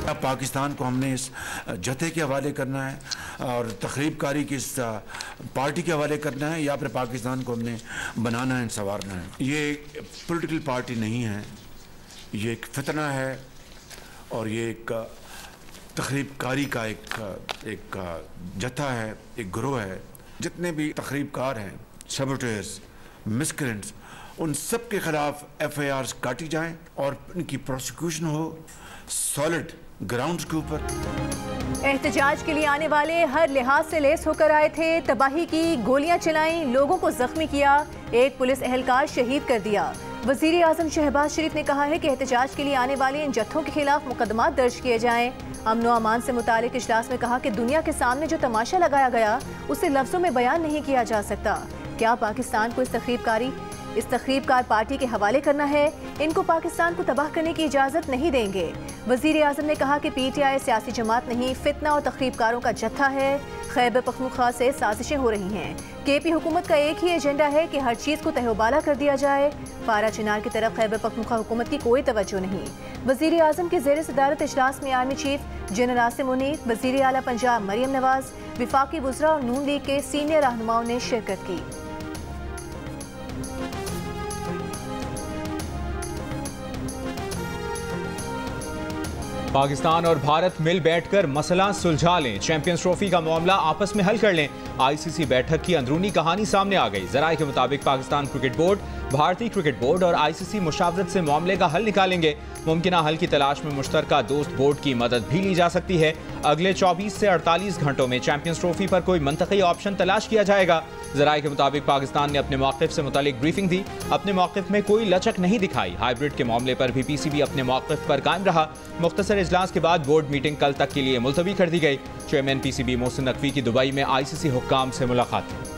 अब पाकिस्तान को हमने इस जथे के हवाले करना है और तकरीबकारी की इस पार्टी के हवाले करना है, या फिर पाकिस्तान को हमने बनाना है, संवारना है। ये पॉलिटिकल पार्टी नहीं है, ये एक फितना है और ये एक तकरीबकारी का एक जथा है, एक ग्रोह है। जितने भी तकरीबकार हैं, सबोटेयर्स, मिसक्रेंट्स, उन सब के खिलाफ FIRs काटी जाएं और इनकी प्रोसिक्यूशन हो सॉलिड ग्राउंड्स के ऊपर। एहतजाज के लिए आने वाले हर लिहाज से लेस होकर आए थे, तबाही की, गोलियां चलाई, लोगों को जख्मी किया, एक पुलिस एहलकार शहीद कर दिया। वजीर आजम शहबाज शरीफ ने कहा है कि एहतजाज के लिए आने वाले इन जत्थों के खिलाफ मुकदमा दर्ज किए जाएं। अमन व अमान से मुतालिक इजलास में कहा कि दुनिया के सामने जो तमाशा लगाया गया उसे लफ्जों में बयान नहीं किया जा सकता। क्या पाकिस्तान को इस तकरीबकार पार्टी के हवाले करना है? इनको पाकिस्तान को तबाह करने की इजाज़त नहीं देंगे। वज़ीर आज़म ने कहा कि PTI सियासी जमात नहीं, फितना और तकरीबकारों का जत्था है। खैबर पख्तूनख्वा से साजिशें हो रही हैं। KP हुकूमत का एक ही एजेंडा है कि हर चीज़ को तहबाला कर दिया जाए। पारा चिनार की तरफ खैबर पख्तूनख्वा हुकूमत की कोई तवज्जो नहीं। वज़ीर आज़म के ज़ेर सदारत इजलास में army chief general Asim Munir, वज़ीर आला पंजाब मरियम नवाज, विफाकी वज़रा और नून लीग के सीनियर रहनुमाओं ने शिरकत की। पाकिस्तान और भारत मिल बैठकर मसला सुलझा लें, चैंपियंस ट्रॉफी का मामला आपस में हल कर लें। ICC बैठक की अंदरूनी कहानी सामने आ गई। जराये के मुताबिक पाकिस्तान क्रिकेट बोर्ड, भारतीय क्रिकेट बोर्ड और ICC मुशावरत से मामले का हल निकालेंगे। मुमकिना हल की तलाश में मुश्तरका दोस्त बोर्ड की मदद भी ली जा सकती है। अगले 24 से 48 घंटों में चैंपियंस ट्रॉफी पर कोई मंतकी ऑप्शन तलाश किया जाएगा। जराये के मुताबिक पाकिस्तान ने अपने मौक़िफ़ से मुतालिक ब्रीफिंग दी, अपने मौक़िफ़ में कोई लचक नहीं दिखाई। हाइब्रिड के मामले पर भी PCB अपने मौक़िफ़ पर कायम रहा। मुख्तसर इजलास के बाद बोर्ड मीटिंग कल तक के लिए मुलतवी कर दी गई। चेयरमैन PCB मोहसिन नकवी की दुबई में ICC हुक्काम से मुलाकात हुई।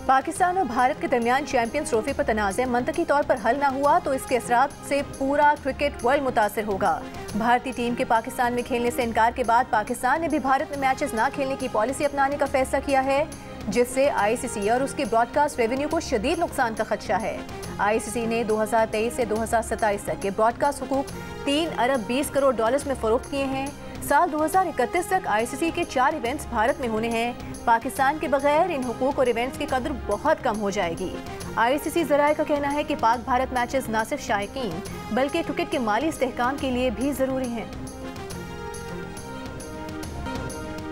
पाकिस्तान और भारत के दरमियान चैंपियंस ट्रॉफी पर तनाज़े मंतकी तौर पर हल न हुआ तो इसके असरात से पूरा क्रिकेट वर्ल्ड मुतासिर होगा। भारतीय टीम के पाकिस्तान में खेलने से इनकार के बाद पाकिस्तान ने भी भारत में मैचेस ना खेलने की पॉलिसी अपनाने का फैसला किया है, जिससे ICC और उसके ब्रॉडकास्ट रेवेन्यू को शदीद नुकसान का खदशा है। ICC ने 2023 से 2027 तक के ब्रॉडकास्ट हुकूक $3 अरब 20 करोड़ में फरोख्त किए हैं। साल 2031 तक ICC के 4 इवेंट्स भारत में होने हैं। पाकिस्तान के बगैर इन हुकूक और इवेंट्स की कदर बहुत कम हो जाएगी। ICC ज़राए का कहना है कि पाक भारत मैचेस न सिर्फ शायकीन बल्कि क्रिकेट के माली इस्तेहकाम के लिए भी ज़रूरी हैं।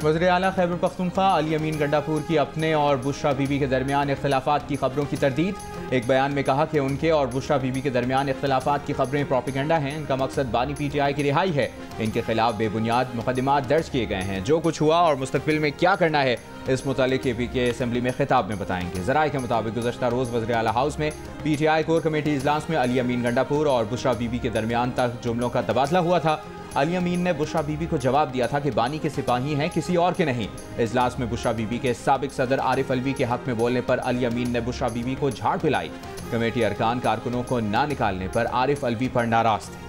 वज़ीर आला खैबर पख्तूनख्वा अली अमीन गंडापुर की अपने और बुशरा बीबी के दरमियान इख्तिलाफात की खबरों की तरदीद। एक बयान में कहा कि उनके और बुशरा बीबी के दरमियान इख्तिलाफात की खबरें प्रोपेगेंडा हैं। इनका मकसद बानी PTI की रिहाई है। इनके खिलाफ बेबुनियाद मुकदमात दर्ज किए गए हैं। जो कुछ हुआ और मुस्तकबिल में क्या करना है इस मुतालिक KP के असेंबली में खिताब में बताएंगे। ज़राए के मुताबिक गुज़श्ता रोज़ वज़ीर आला हाउस में PTI कोर कमेटी इजलास में अली अमीन गंडापुर और बुशरा बीबी के दरमियान तक जुमलों का तबादला हुआ था। अली अमीन ने बुशरा बीबी को जवाब दिया था कि बानी के सिपाही हैं, किसी और के नहीं। इजलास में बुशरा बीबी के साबिक सदर आरिफ अलवी के हक में बोलने पर अली अमीन ने बुशरा बीबी को झाड़ पिलाई। कमेटी अरकान कारकुनों को ना निकालने पर आरिफ अलवी पर नाराज थे।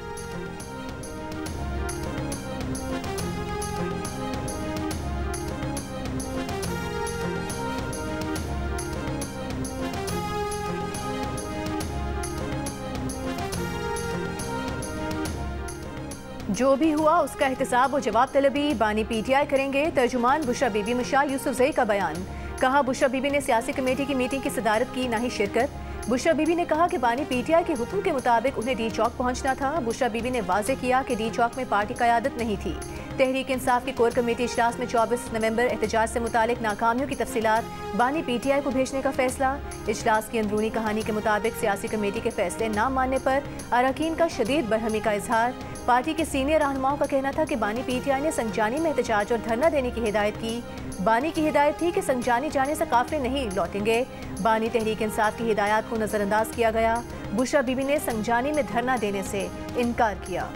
जो भी हुआ उसका एहतसाब और जवाब तलबी बानी PTI करेंगे। तर्जुमान बुशरा बीबी मिशाल यूसुफजई का बयान। कहा, बुशरा बीबी ने सियासी कमेटी की मीटिंग की सदारत की, ना ही शिरकत। बुशरा बीबी ने कहा कि बानी PTI के हुक्म के मुताबिक उन्हें डी चौक पहुंचना था। बुशरा बीबी ने वाजे किया कि डी चौक में पार्टी क़यादत नहीं थी। तहरीक इंसाफ की कोर कमेटी इजलास में 24 नवंबर एहतजाज से मुतालिक नाकामियों की तफसीलात बानी PTI को भेजने का फैसला। इजलास की अंदरूनी कहानी के मुताबिक सियासी कमेटी के फैसले ना मानने पर अरकान का शदीद बरहमी का इजहार। पार्टी के सीनियर रहनुमाओं का कहना था कि बानी PTI ने संजानी में एहतजाज और धरना देने की हिदायत की। बानी की हिदायत थी कि संजानी जाने से काफिले नहीं लौटेंगे। बानी तहरीक इंसाफ की हिदायत को नजरअंदाज किया गया। बुशरा बीबी ने संजानी में धरना देने से इनकार किया।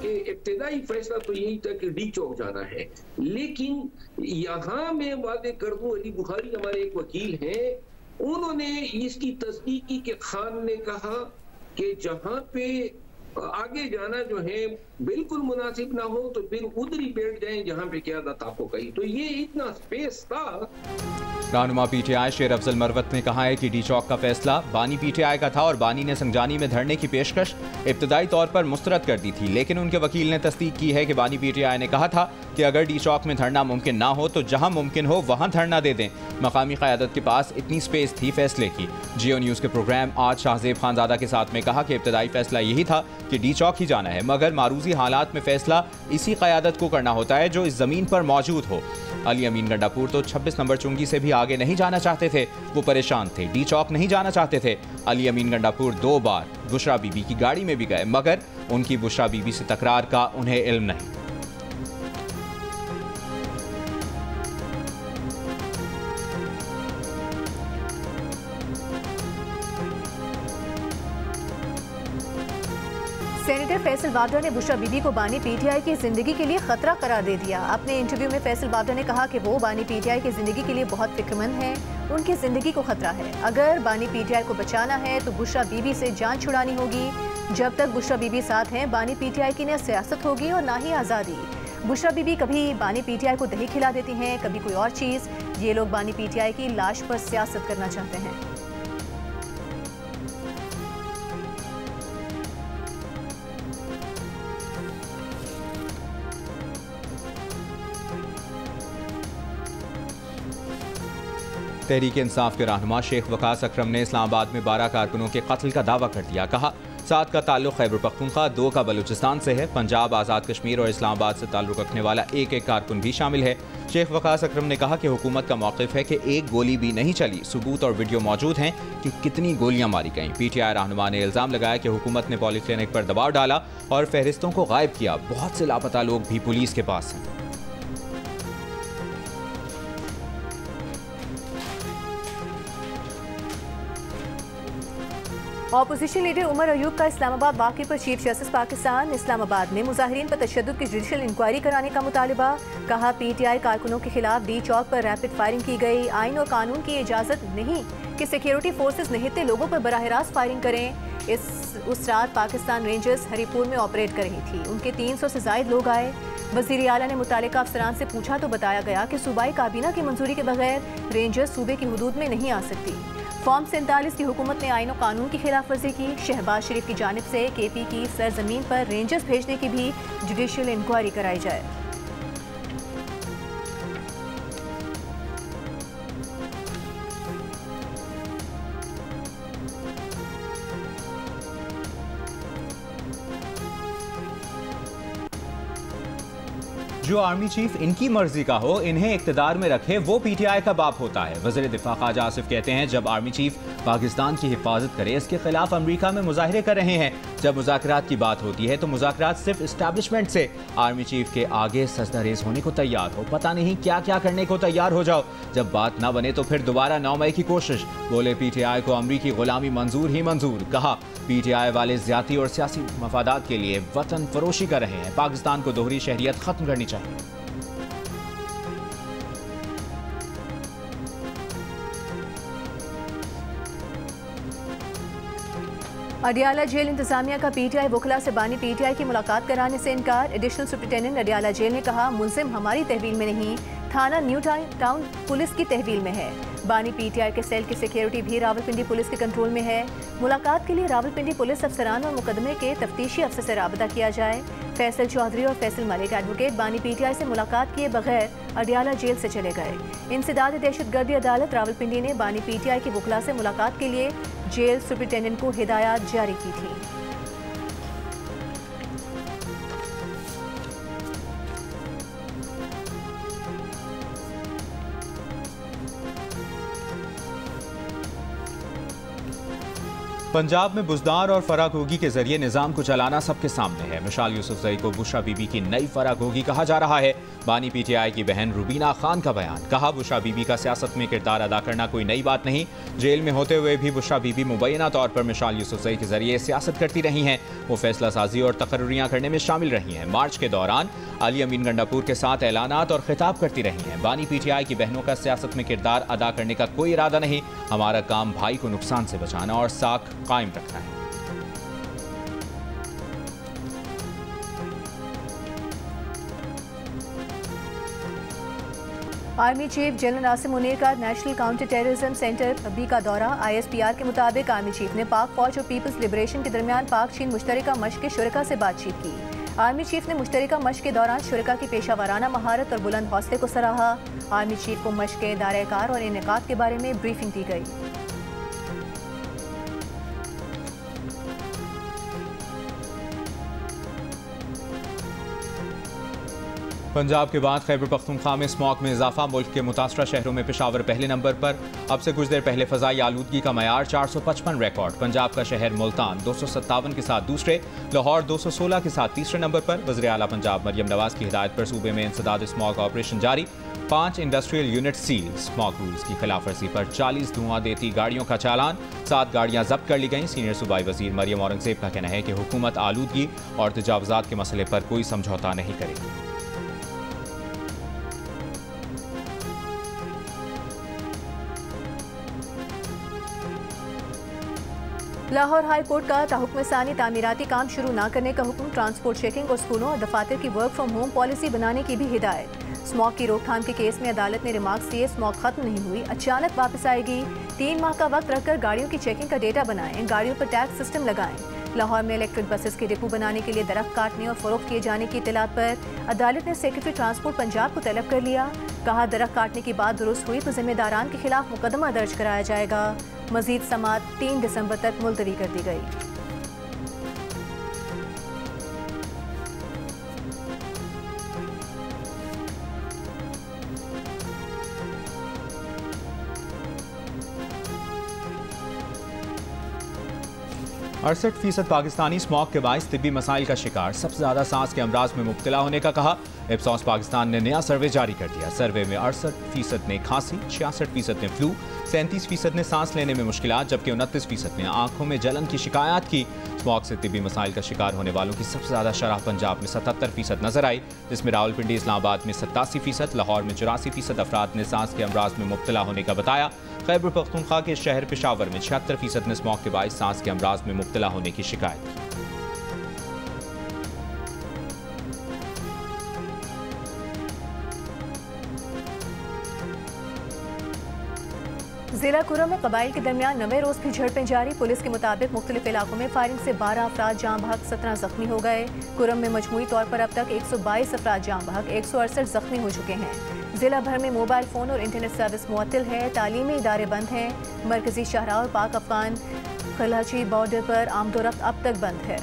कि इब्तिदाई फैसला तो यही था कि डी चौक जाना है, लेकिन यहाँ मैं वादे कर दूं, अली बुखारी हमारे एक वकील हैं, उन्होंने इसकी तस्दीक की कि खान ने कहा कि जहां पे आगे जाना जो है बिल्कुल मुनासिब ना हो तो फिर उधर ही बैठ जाएं जहां पे क़यादत आपको कही। तो ये इतना स्पेस था। रहनुमा पीटीआई शेर अफजल मरवत ने कहा है कि डी चौक का फैसला बानी पीटीआई का था और बानी ने संगजानी में धरने की पेशकश इब्तदाई तौर पर मुस्तरद कर दी थी, लेकिन उनके वकील ने तस्दीक की है कि बानी पीटीआई ने कहा था कि अगर डी चौक में धरना मुमकिन ना हो तो जहां मुमकिन हो वहां धरना दे दें। मकामी क़यादत के पास इतनी स्पेस थी फैसले की। जियो न्यूज़ के प्रोग्राम आज शाहजेब खानजादा के साथ में कहा कि इब्तदाई फैसला यही था कि डी चौक ही जाना है, मगर मारूजी हालात में फैसला इसी क़यादत को करना होता है जो इस ज़मीन पर मौजूद हो। अली अमीन गंडापुर तो 26 नंबर चुंगी से भी आगे नहीं जाना चाहते थे, वो परेशान थे, डी चौक नहीं जाना चाहते थे। अली अमीन गंडापुर 2 बार बुशरा बीबी की गाड़ी में भी गए, मगर उनकी बुशरा बीबी से तकरार का उन्हें इल्म नहीं। सेनेटर फैसल बाबरा ने बुशरा बीबी को बानी पीटीआई की जिंदगी के लिए खतरा करार दे दिया। अपने इंटरव्यू में फैसल बाबरा ने कहा कि वो बानी पीटीआई की जिंदगी के लिए बहुत फिक्रमंद हैं, उनकी जिंदगी को खतरा है। अगर बानी पीटीआई को बचाना है तो बुशरा बीबी से जान छुड़ानी होगी। जब तक बुशरा बीबी साथ हैं, बानी पीटीआई की न सियासत होगी और ना ही आज़ादी। बुशरा बीबी कभी बानी पीटीआई को दही खिला देती हैं, कभी कोई और चीज़। ये लोग बानी पीटीआई की लाश पर सियासत करना चाहते हैं। तहरीक इंसाफ के रहनुमा शेख वकास अकरम ने इस्लामाबाद में 12 कारकुनों के कत्ल का दावा कर दिया। कहा 7 का ताल्लुक खैबर पख्तूनख्वा, 2 का बलूचिस्तान से है। पंजाब, आज़ाद कश्मीर और इस्लामाबाद से ताल्लुक रखने वाला एक कारकुन भी शामिल है। शेख वकास अकरम ने कहा कि हुकूमत का मौक़िफ़ है कि एक गोली भी नहीं चली। सबूत और वीडियो मौजूद हैं कि कितनी गोलियां मारी गईं। पीटीआई रहनुमा ने इल्ज़ाम लगाया कि हुकूमत ने पॉलीक्लिनिक पर दबाव डाला और फहरिस्तों को गायब किया। बहुत से लापता लोग भी पुलिस के पास हैं। ऑपोजिशन लीडर उमर अयूब का इस्लामाबाद वाक़े पर चीफ जस्टिस पाकिस्तान इस्लामाबाद में मुजाहिरीन पर तशद्दुद की जुडिशल इंक्वायरी कराने का मुतालबा। कहा पीटीआई कारकुनों के खिलाफ डी चौक पर रैपिड फायरिंग की गई। आइन और कानून की इजाज़त नहीं कि सिक्योरिटी फोर्सेस निहित्ते लोगों पर बराह रास्त फायरिंग करें। उस रात पाकिस्तान रेंजर्स हरिपुर में ऑपरेट कर रही थी। उनके 300 से ज़ायद लोग आए। वज़ीर आला ने मुतालिका अफसरान से पूछा तो बताया गया कि सूबाई काबीना की मंजूरी के बगैर रेंजर्स सूबे की हुदूद में नहीं आ सकती। फॉर्म 47 की हुकूमत ने आइन और कानून की खिलाफ वर्जी की। शहबाज शरीफ की जानिब से केपी की सरजमीन पर रेंजर्स भेजने की भी जुडिशियल इंक्वायरी कराई जाए। जो आर्मी चीफ इनकी मर्जी का हो, इन्हें इक्तदार में रखे, वो पीटीआई का बाप होता है। वज़ीर दिफा ख्वाजा आसिफ कहते हैं जब आर्मी चीफ पाकिस्तान की हिफाजत करे, इसके खिलाफ अमरीका में मुजाहिरे कर रहे हैं। जब मुज़ाकरात की बात होती है तो मुज़ाकरात सिर्फ इस्टेब्लिशमेंट से। आर्मी चीफ के आगे सजदा रेज होने को तैयार हो, पता नहीं क्या क्या करने को तैयार हो जाओ। जब बात ना बने तो फिर दोबारा 9 मई की कोशिश। बोले पीटीआई को अमरीकी गुलामी मंजूर ही मंजूर। कहा पीटीआई वाले ज्यादती और सियासी मफादात के लिए वतन फरोशी कर रहे हैं। पाकिस्तान को दोहरी शहरियत खत्म करनी चाहिए। अडियाला जेल इंतजामिया का पीटीआई वकला से बानी पीटीआई की मुलाकात कराने से इनकार। एडिशनल सुप्रिंटेंडेंट अडियाला जेल ने कहा मुलजिम हमारी तहवील में नहीं, थाना न्यू टाउन पुलिस की तहवील में है। बानी पीटीआई के सेल की सिक्योरिटी भी रावलपिंडी पुलिस के कंट्रोल में है। मुलाकात के लिए रावलपिंडी पुलिस अफसरान और मुकदमे के तफ्तीशी अफसर से राबता किया जाए। फैसल चौधरी और फैसल मलिक एडवोकेट बानी पीटीआई से मुलाकात किए बगैर अडियाला जेल से चले गए। इंसदाद दहशतगर्दी अदालत रावलपिंडी ने बानी पीटीआई के वकला से मुलाकात के लिए जेल सुप्रिंटेंडेंट को हिदायत जारी की थी। पंजाब में बुजदार और फरागोगी के जरिए निजाम को चलाना सबके सामने है। मिसाल यूसुफजई को बुशरा बीबी की नई फरागोगी कहा जा रहा है। बानी पीटीआई की बहन रुबीना खान का बयान, कहा बुशरा बीबी का सियासत में किरदार अदा करना कोई नई बात नहीं। जेल में होते हुए भी बुशरा बीबी मुबैना तौर पर मिसाल यूसुफजई के जरिए सियासत करती रही हैं। वो फैसला साजी और तकर्रुरियां करने में शामिल रही हैं। मार्च के दौरान अली अमीन गंडापुर के साथ ऐलानात और खिताब करती रही हैं। बानी पीटीआई की बहनों का सियासत में किरदार अदा करने का कोई इरादा नहीं। हमारा काम भाई को नुकसान से बचाना और साख कायम रखना है। Army chief general Asim Munir का नेशनल काउंटर टेररिज्म सेंटर बी का दौरा। ISPR के मुताबिक आर्मी चीफ ने पाक फौज और पीपल्स लिबरेशन के दरमियान पाक चीन मुश्तरका मशक के शुरका से बातचीत की। आर्मी चीफ ने मुश्तरका मशक के दौरान शुरका की पेशा महारत और बुलंद हौसले को सराहा। आर्मी चीफ को मशक के दायरे-ए-कार और इनेकाद के बारे में ब्रीफिंग दी गई। पंजाब के बाद खैबर पख्तूनख्वा में स्मॉग में इजाफा। मुल्क के मुतासरा शहरों में पेशावर पहले नंबर पर। अब से कुछ देर पहले फजाई आलूदगी का मयार 455 रिकॉर्ड। पंजाब का शहर मुल्तान 257 के साथ दूसरे, लाहौर 216 के साथ तीसरे नंबर पर। वज़ीर आला पंजाब मरियम नवाज की हिदायत पर सूबे में इंसदाद स्मॉग ऑपरेशन जारी। 5 industrial unit seal. Smog rules की खिलाफवर्जी पर 40 धुआं देती गाड़ियों का चालान। 7 गाड़ियां जब्त कर ली गईं। सीनियर सूबाई वजीर मरियम औरंगजेब का कहना है कि हुकूमत आलूदगी और तजावुजात के मसले पर कोई समझौता नहीं करेगी। लाहौर हाई कोर्ट का ताहुक्म-ए-सानी तामीराती काम शुरू न करने का हुक्म। ट्रांसपोर्ट चेकिंग और स्कूलों और दफातर की वर्क फ्रॉम होम पॉलिसी बनाने की भी हिदायत। स्मॉग की रोकथाम के केस में अदालत ने रिमार्क्स दिए, स्मॉग खत्म नहीं हुई, अचानक वापस आएगी। 3 माह का वक्त रखकर गाड़ियों की चेकिंग का डेटा बनाएं, गाड़ियों पर टैक्स सिस्टम लगाएं। लाहौर में इलेक्ट्रिक बसेस के डिपो बनाने के लिए दरख्त काटने और फरोख्त किए जाने की इत्तलात पर अदालत ने सेक्रेटरी ट्रांसपोर्ट पंजाब को तलब कर लिया। कहा दरख्त काटने की बात दुरुस्त हुई तो जिम्मेदारान के खिलाफ मुकदमा दर्ज कराया जाएगा। मजीद समाअत 3 दिसंबर तक मुलतवी कर दी गई। %68 पाकिस्तानी स्मॉग के बाइस तिब्बी मसाइल का शिकार। सबसे ज्यादा सांस के अमराज में मुब्तला होने का कहा। इप्सॉस पाकिस्तान ने नया सर्वे जारी कर दिया। सर्वे में 68% ने खांसी, 66% ने फ्लू, 37% ने सांस लेने में मुश्किलात, जबकि 29% ने आंखों में जलन की शिकायत की। स्मॉग से तिब्बी मसाइल का शिकार होने वालों की सबसे ज्यादा शरह पंजाब में 77% नजर आई, जिसमें रावलपिंडी इस्लामाबाद में 87%, लाहौर में 84% अफराद ने सांस के अमराज में मुब्तला होने का बताया। खैबर पख्तूनख्वा के शहर पेशावर में 76% ने स्मॉग के बाइस सांस के अमराज में मुब्तला होने की शिकायत की। जिला कुरम में कबाइल के दरमियान नवे रोज भी झड़पें जारी। पुलिस के मुताबिक मुख्तलिफ इलाकों में फायरिंग से 12 अफराद जाँ बहक, 17 जख्मी हो गए। कुरम में मजमूई तौर पर अब तक 122 अफराद जाँ बहक, 168 जख्मी हो चुके हैं। जिला भर में मोबाइल फ़ोन और इंटरनेट सर्विस मुअत्तल है। तालीमी इदारे बंद हैं। मरकजी शाहराह और पाक अफगान खलाची बॉर्डर पर आमदोरफ्त अब तक बंद है।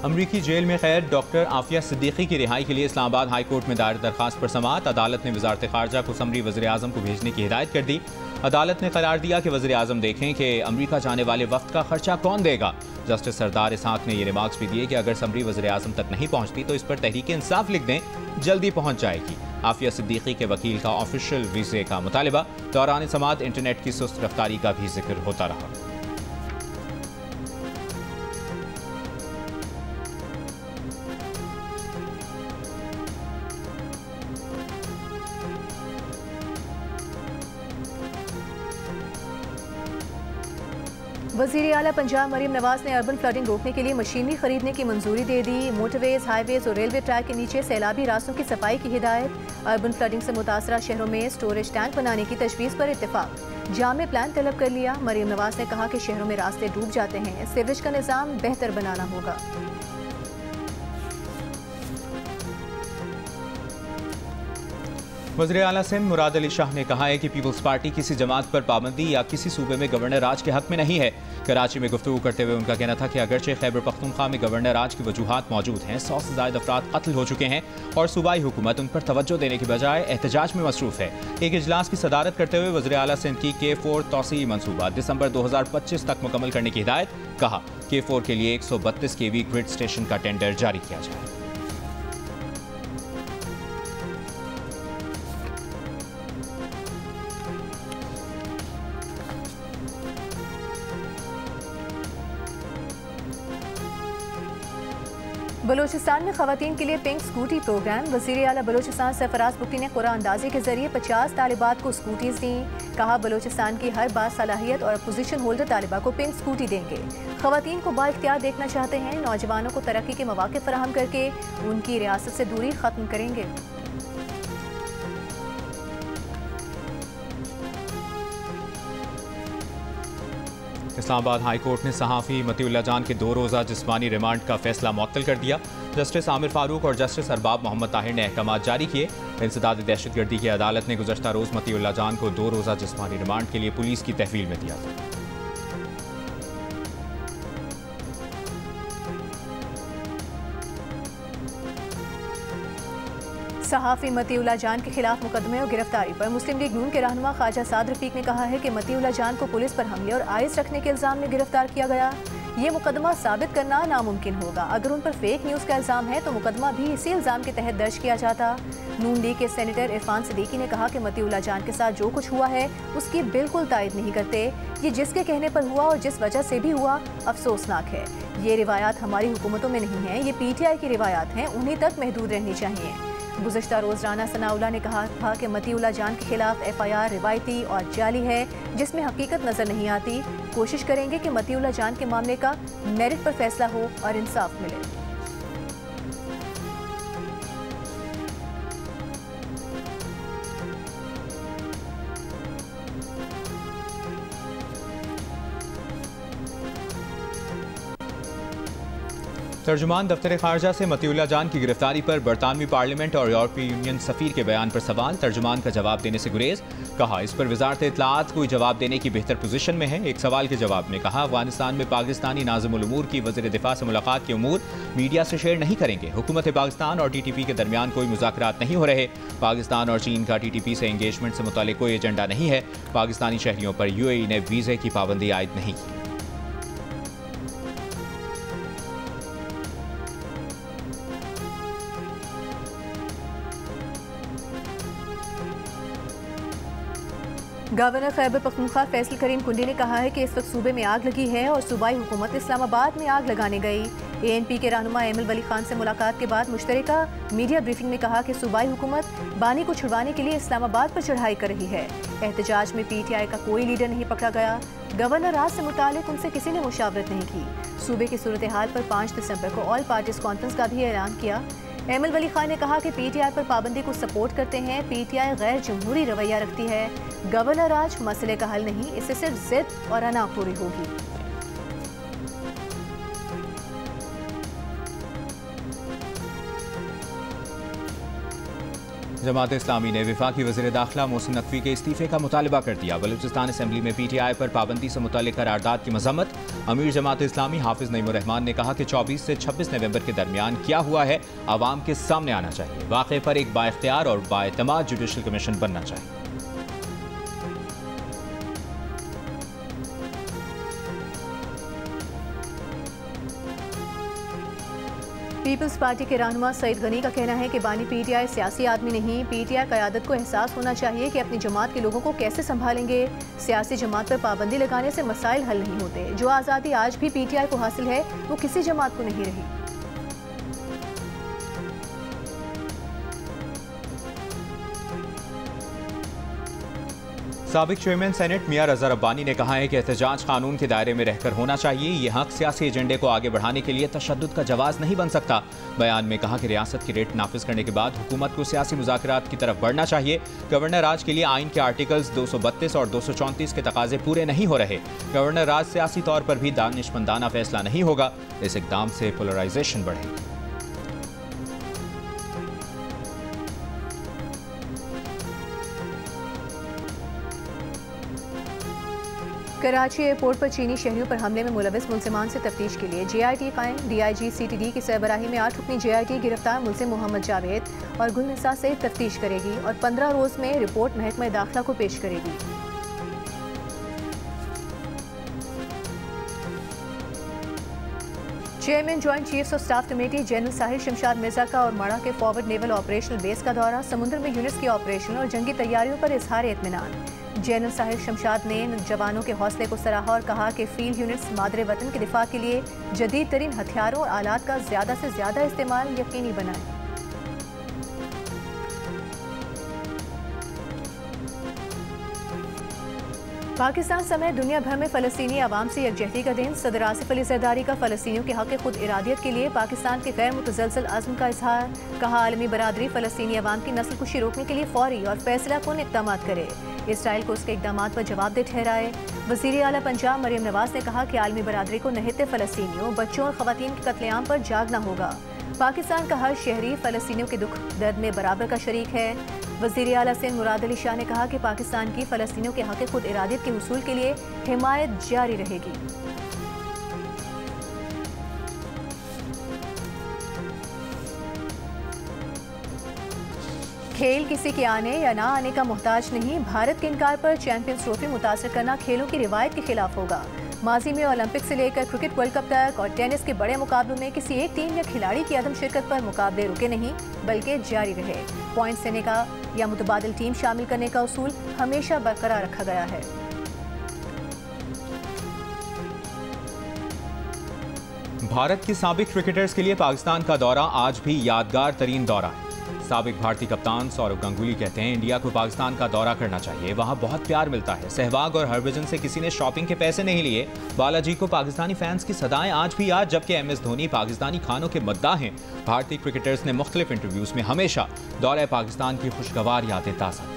अमरीकी जेल में कैद डॉक्टर आफिया सिद्दीकी की रिहाई के लिए इस्लामाबाद हाई कोर्ट में दायर दरखास्त पर समाअत। अदालत ने वज़ारत ख़ारजा को समरी वज़ीर आज़म को भेजने की हिदायत कर दी। अदालत ने करार दिया कि वज़ीर आज़म देखें कि अमरीका जाने वाले वक्त का खर्चा कौन देगा। जस्टिस सरदार इसहाक ने ये रिमार्क्स भी दिए कि अगर समरी वज़ीर आज़म तक नहीं पहुँचती तो इस पर तहरीक इंसाफ लिख दें, जल्दी पहुँच जाएगी। आफिया सिद्दीकी के वकील का ऑफिशियल वीज़े का मुतालिबा। दौरान समाअत इंटरनेट की सुस्त रफ्तारी का भी जिक्र होता रहा। वज़ीर आला पंजाब मरियम नवाज ने अर्बन फ्लडिंग रोकने के लिए मशीनरी खरीदने की मंजूरी दे दी। मोटरवेज, हाईवेज और रेलवे ट्रैक के नीचे सैलाबी रास्तों की सफाई की हिदायत। अर्बन फ्लडिंग से मुतासरा शहरों में स्टोरेज टैंक बनाने की तजवीज़ पर इत्तेफाक। जामे प्लान तलब कर लिया। मरियम नवाज ने कहा कि शहरों में रास्ते डूब जाते हैं, सीवरेज का निज़ाम बेहतर बनाना होगा। वज़ीर आला सिंध मुराद अली शाह ने कहा है कि पीपल्स पार्टी किसी जमात पर पाबंदी या किसी सूबे में गवर्नर राज के हक में नहीं है। कराची में गुफ्तगू करते हुए उनका कहना था कि अगरचे खैबर पख्तूनख्वा में गवर्नर राज की वजूहात मौजूद हैं, 100 से ज़ायद अफराद कत्ल हो चुके हैं और सूबाई हुकूमत उन पर तवज्जो देने की बजाय एहतजाज में मसरूफ़ है। एक इजलास की सदारत करते हुए वज़ीर आला सिंध की K4 तौसीई मनसूबा दिसंबर 2025 तक मुकम्मल करने की हिदायत। कहा K4 के लिए 132 kV ग्रिड स्टेशन का टेंडर जारी किया जाए। बलूचिस्तान में खवातीन के लिए पिंक स्कूटी प्रोग्राम। वज़ीर आला बलूचिस्तान सरफराज बुक्टी ने कुरान अंदाजी के जरिए 50 तालिबात को स्कूटीज दी। कहा बलूचिस्तान की हर बासलाहियत और पोजीशन होल्डर तालिबा को पिंक स्कूटी देंगे। खवातीन को बाइख्तियार देखना चाहते हैं, नौजवानों को तरक्की के मौके फराहम करके उनकी रियासत से दूरी खत्म करेंगे। इस्लामाबाद हाई कोर्ट ने सहाफ़ी मतीउल्लाह जान के 2 रोज़ा जिस्मानी रिमांड का फैसला मुअत्तल कर दिया। जस्टिस आमिर फारूक और जस्टिस अरबाब मोहम्मद ताहिर ने अहकाम जारी किए। इंसदाद दहशतगर्दी की अदालत ने गुज़श्ता रोज़ मतीउल्लाह जान को 2 रोज़ा जिस्मानी रिमांड के लिए पुलिस की तहवील में दिया था। सहाफ़ी मतीउल्लाह जान के खिलाफ मुकदमे और गिरफ्तारी पर मुस्लिम लीग नून के रहनुमा ख्वाजा साद रफीक ने कहा है कि मतीउल्लाह जान को पुलिस पर हमले और आइस रखने के इल्ज़ाम में गिरफ्तार किया गया। ये मुकदमा साबित करना नामुमकिन होगा। अगर उन पर फेक न्यूज़ का इल्ज़ाम है तो मुकदमा भी इसी इल्ज़ाम के तहत दर्ज किया जाता। नून लीग के सेनेटर इरफान सिद्दीकी ने कहा कि मतीउल्लाह जान के साथ जो कुछ हुआ है उसकी बिल्कुल तायद नहीं करते। ये जिसके कहने पर हुआ और जिस वजह से भी हुआ अफसोसनाक है। ये रिवायात हमारी हुकूमतों में नहीं है, ये PTI की रिवायात हैं, उन्हीं तक महदूद रहनी चाहिए। गुज़श्ता रोज़ राना सनाउल्लाह ने कहा था कि मतीउल्लाह जान के खिलाफ FIR रिवायती और जाली है, जिसमें हकीकत नज़र नहीं आती। कोशिश करेंगे कि मतीउल्लाह जान के मामले का मेरिट पर फैसला हो और इंसाफ मिले। तर्जुमान दफ्तर खारजा से मतीउल्लाह जान की गिरफ्तारी पर बरतानवी पार्लियामेंट और यूरोपीय यूनियन सफ़ीर के बयान पर सवाल। तर्जुमान का जवाब देने से गुरेज। कहा इस पर वजारत इत्तलाआत कोई जवाब देने की बेहतर पोजीशन में है। एक सवाल के जवाब में कहा अफगानिस्तान में पाकिस्तानी नाज़िमुल उमूर की वज़ीर दिफा से मुलाकात के उमूर मीडिया से शेयर नहीं करेंगे। हुकूमत पाकिस्तान और TTP के दरमियान कोई मुज़ाकरात नहीं हो रहे। पाकिस्तान और चीन का TTP से एंगेजमेंट से मुताल्लिक़ कोई एजेंडा नहीं है। पाकिस्तानी शहरियों पर UAE ने वीज़े की पाबंदी आयद नहीं की। गवर्नर खैबर पख्तूनख्वा फैसल करीम कुंडी ने कहा है कि इस वक्त सूबे में आग लगी है और सूबाई हुकूमत इस्लामाबाद में आग लगाने गई। ANP के रहनुमा एमल वली खान से मुलाकात के बाद मुश्तरका मीडिया ब्रीफिंग में कहा कि सूबाई हुकूमत बानी को छुड़वाने के लिए इस्लामाबाद पर चढ़ाई कर रही है। एहतजाज में PTI का कोई लीडर नहीं पकड़ा गया। गवर्नर राज से मुतालिक उनसे किसी ने मुशावरत नहीं की। सूबे की सूरत हाल पर 5 दिसंबर को ऑल पार्टीज कॉन्फ्रेंस का भी ऐलान किया। एमल वली खान ने कहा कि PTI पर पाबंदी को सपोर्ट करते हैं। PTI गैर जमहूरी रवैया रखती है। गवर्नर राज मसले का हल नहीं, इससे सिर्फ जिद और अनापुरी होगी। जमात इस्लामी ने वफाकी वज़ीर दाखिला मोहसिन नकवी के इस्तीफे का मुतालबा कर दिया। बलूचिस्तान असम्बली में PTI पर पाबंदी से मुताल्लिक़ करारदाद की मज़म्मत। अमीर जमात इस्लामी हाफिज़ नईमुर रहमान ने कहा कि 24 से 26 नवंबर के दरमियान क्या हुआ है आवाम के सामने आना चाहिए। वाक़े पर एक बाइख्तियार और बाएतमाद जुडिशल कमीशन बनना चाहिए। पीपल्स पार्टी के रहनुमा सईद गनी का कहना है कि बानी PTI सियासी आदमी नहीं। PTI क़यादत को एहसास होना चाहिए कि अपनी जमात के लोगों को कैसे संभालेंगे। सियासी जमात पर पाबंदी लगाने से मसाइल हल नहीं होते। जो आज़ादी आज भी PTI को हासिल है वो किसी जमात को नहीं रही। साबिक चेयरमैन सेनेट मियां रज़ा रब्बानी ने कहा है कि एहतजाज कानून के दायरे में रहकर होना चाहिए। ये हक सियासी एजेंडे को आगे बढ़ाने के लिए तशद्दुद का जवाज़ नहीं बन सकता। बयान में कहा कि रियासत की रेट नाफिज करने के बाद हुकूमत को सियासी मुज़ाकरात की तरफ बढ़ना चाहिए। गवर्नर राज के लिए आइन के आर्टिकल्स 232 और 234 के तकाजे पूरे नहीं हो रहे। गवर्नर राज सियासी तौर पर भी दानिशमंदाना फैसला नहीं होगा। इस इक़दाम से पोलराइजेशन बढ़ेगी। कराची एयरपोर्ट पर चीनी शहरियों पर हमले में मुलविस मुलजिमान से तफ्तीश के लिए JIT कायम। DIG CTD की सरबराही में 8 रुकनी JIT गिरफ्तार मुलजिम मोहम्मद जावेद और गुलनिसा से तफ्तीश करेगी और 15 रोज में रिपोर्ट महकमा दाखिला को पेश करेगी। Chairman joint chiefs of staff committee general Sahir Shamshad Mirza का और मड़ा के फॉरवर्ड नेवल ऑपरेशनल बेस का दौरा। समुद्र में यूनिट्स की ऑपरेशन और जंगी तैयारियों पर इजहार इत्मीनान। जनरल साहिर शमशाद ने जवानों के हौसले को सराहा और कहा कि फील्ड यूनिट्स मादरे वतन के दिफा के लिए जदीद तरीन हथियारों और आलात का ज़्यादा से ज़्यादा इस्तेमाल यकीनी बनाएं। पाकिस्तान समेत दुनिया भर में फ़लस्तीनी अवाम से यकजहती का दिन। सदर आसिफ अली ज़रदारी का फ़लस्तीनियों के हक़ खुद इरादियत के लिए पाकिस्तान के गैर मुतज़लज़ल अज़्म का इजहार। कहा आलमी बरादरी फ़लस्तीनी अवाम की नस्ल कुशी रोकने के लिए फ़ौरी और फैसला कुन इक़दाम करे। इसराइल को उसके इक़दाम पर जवाबदेह ठहराए। वज़ीर आला पंजाब मरियम नवाज़ ने कहा कि आलमी बरादरी को नहते फ़लस्तीनियों, बच्चों और ख़वातीन के कत्लेआम पर जागना होगा। पाकिस्तान का हर शहरी फ़लस्तीनियों के दुख दर्द में बराबर का शरीक है। वज़ीर आला सिंध मुराद अली शाह ने कहा कि पाकिस्तान की फ़लस्तीनियों के हक़ खुद इरादियत के हुसूल के लिए हिमायत जारी रहेगी। खेल किसी के आने या ना आने का मोहताज नहीं। भारत के इनकार पर चैंपियंस ट्रॉफी मुतासर करना खेलों की रिवायत के खिलाफ होगा। माजी में ओलंपिक से लेकर क्रिकेट वर्ल्ड कप तक और टेनिस के बड़े मुकाबलों में किसी एक टीम या खिलाड़ी की अदम शिरकत पर मुकाबले रुके नहीं बल्कि जारी रहे। पॉइंट्स देने का या मुतबादिल टीम शामिल करने का उसूल हमेशा बरकरार रखा गया है। भारत के साबिक क्रिकेटर्स के लिए पाकिस्तान का दौरा आज भी यादगार तरीन दौरा है। साबिक भारतीय कप्तान सौरव गंगुली कहते हैं इंडिया को पाकिस्तान का दौरा करना चाहिए, वहां बहुत प्यार मिलता है। सहवाग और हरभजन से किसी ने शॉपिंग के पैसे नहीं लिए। बालाजी को पाकिस्तानी फैंस की सदाएं आज भी याद, जबकि MS धोनी पाकिस्तानी खानों के मद्दाह हैं। भारतीय क्रिकेटर्स ने मुख्तलिफ इंटरव्यूज में हमेशा दौरे पाकिस्तान की खुशगवार यादें ताज़ा